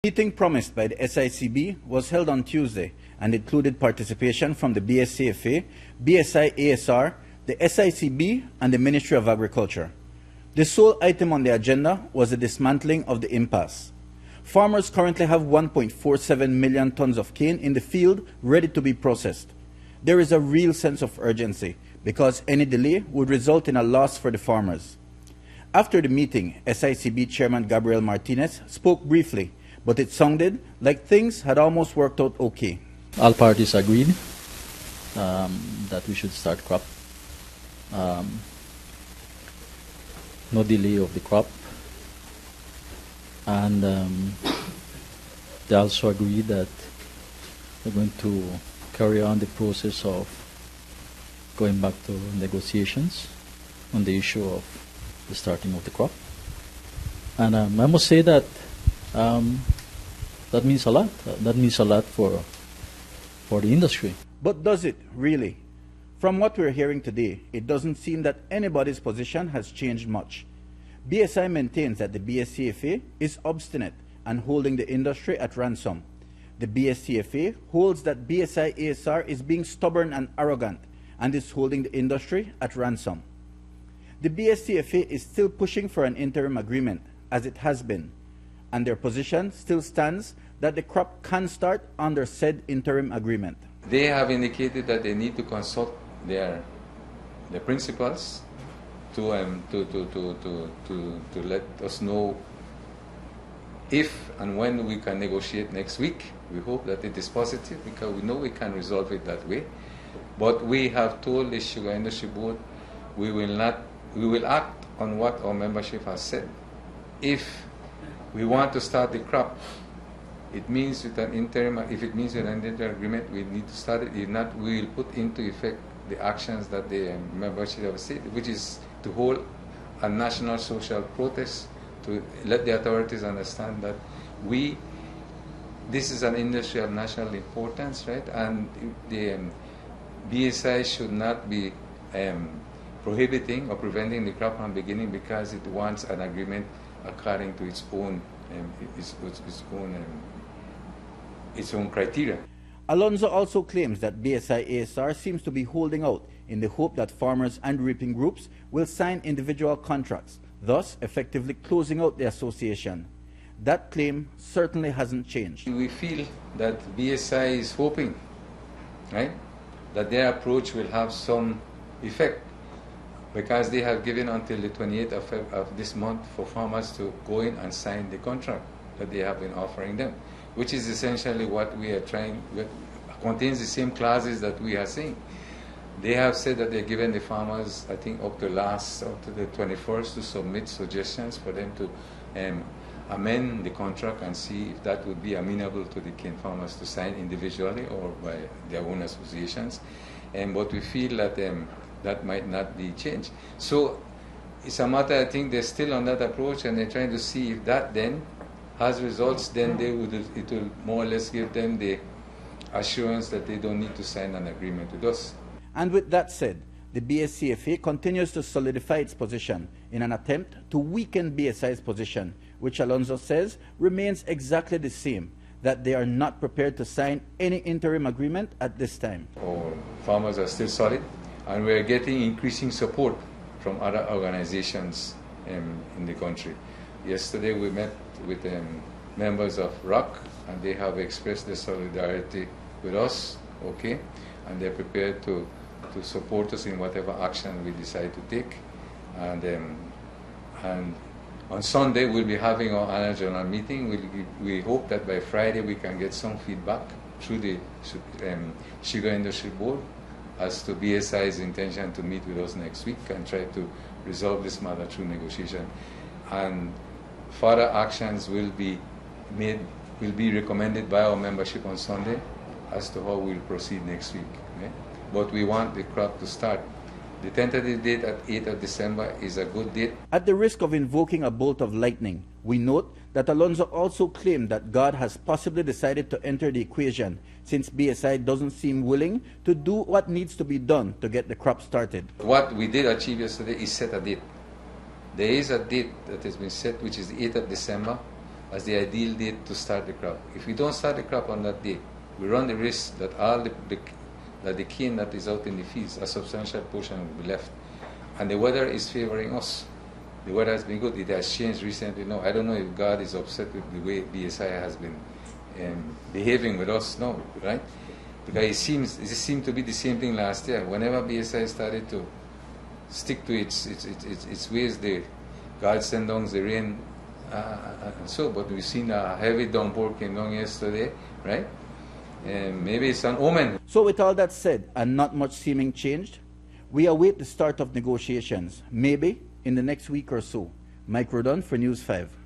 The meeting promised by the SICB was held on Tuesday and included participation from the B.S.C.F.A, BSI-ASR, the SICB, and the Ministry of Agriculture. The sole item on the agenda was the dismantling of the impasse. Farmers currently have 1.47 million tons of cane in the field ready to be processed. There is a real sense of urgency because any delay would result in a loss for the farmers. After the meeting, SICB Chairman Gabriel Martinez spoke briefly, but it sounded like things had almost worked out okay. All parties agreed that we should start crop. No delay of the crop. And they also agreed that they're going to carry on the process of going back to negotiations on the issue of the starting of the crop. And I must say that that means a lot. That means a lot for the industry. But does it really? From what we're hearing today, it doesn't seem that anybody's position has changed much. BSI maintains that the B.S.C.F.A is obstinate and holding the industry at ransom. The B.S.C.F.A holds that BSI-ASR is being stubborn and arrogant and is holding the industry at ransom. The B.S.C.F.A is still pushing for an interim agreement, as it has been, and their position still stands that the crop can start under said interim agreement. They have indicated that they need to consult their principals to let us know if and when we can negotiate next week. We hope that it is positive because we know we can resolve it that way. But we have told the Sugar Industry Board we will act on what our membership has said. If we want to start the crop, it means with an interim. If it means with an interim agreement, we need to start it. If not, we will put into effect the actions that the membership have said, which is to hold a national social protest to let the authorities understand that this is an industry of national importance, right? And the BSI should not be prohibiting or preventing the crop from beginning because it wants an agreement according to its own criteria. Alonso also claims that BSI-ASR seems to be holding out in the hope that farmers and reaping groups will sign individual contracts, thus effectively closing out the association. That claim certainly hasn't changed. We feel that BSI is hoping, right, that their approach will have some effect because they have given until the 28th of this month for farmers to go in and sign the contract that they have been offering them, which is essentially what we are trying, contains the same clauses that we are seeing. They have said that they're giving the farmers, I think, up to the 21st to submit suggestions for them to amend the contract and see if that would be amenable to the cane farmers to sign individually or by their own associations. But we feel that that might not be changed. So it's a matter, I think they're still on that approach and they're trying to see if that then has results, then it will more or less give them the assurance that they don't need to sign an agreement with us. And with that said, the B.S.C.F.A continues to solidify its position in an attempt to weaken BSI's position, which Alonso says remains exactly the same, that they are not prepared to sign any interim agreement at this time. Our farmers are still solid, and we are getting increasing support from other organizations in the country. Yesterday we met with members of ROC, and they have expressed their solidarity with us, okay, and they're prepared to support us in whatever action we decide to take. And on Sunday we'll be having our annual general meeting. We hope that by Friday we can get some feedback through the Sugar Industry Board as to BSI's intention to meet with us next week and try to resolve this matter through negotiation. And further actions will be recommended by our membership on Sunday as to how we'll proceed next week. Okay? But we want the crop to start. The tentative date at 8th of December is a good date. At the risk of invoking a bolt of lightning, we note that Alonso also claimed that God has possibly decided to enter the equation since BSI doesn't seem willing to do what needs to be done to get the crop started. What we did achieve yesterday is set a date. There is a date that has been set, which is the 8th of December, as the ideal date to start the crop. If we don't start the crop on that date, we run the risk that the cane that is out in the fields, a substantial portion will be left. And the weather is favoring us. The weather has been good. It has changed recently. No, I don't know if God is upset with the way BSI has been behaving with us now, right? Because it seemed to be the same thing last year. Whenever BSI started to stick to its ways, God sent down the rain, and so. But we've seen a heavy downpour came down yesterday, right? Maybe it's an omen. So with all that said, and not much seeming changed, we await the start of negotiations, maybe in the next week or so. Mike Rodon for News 5.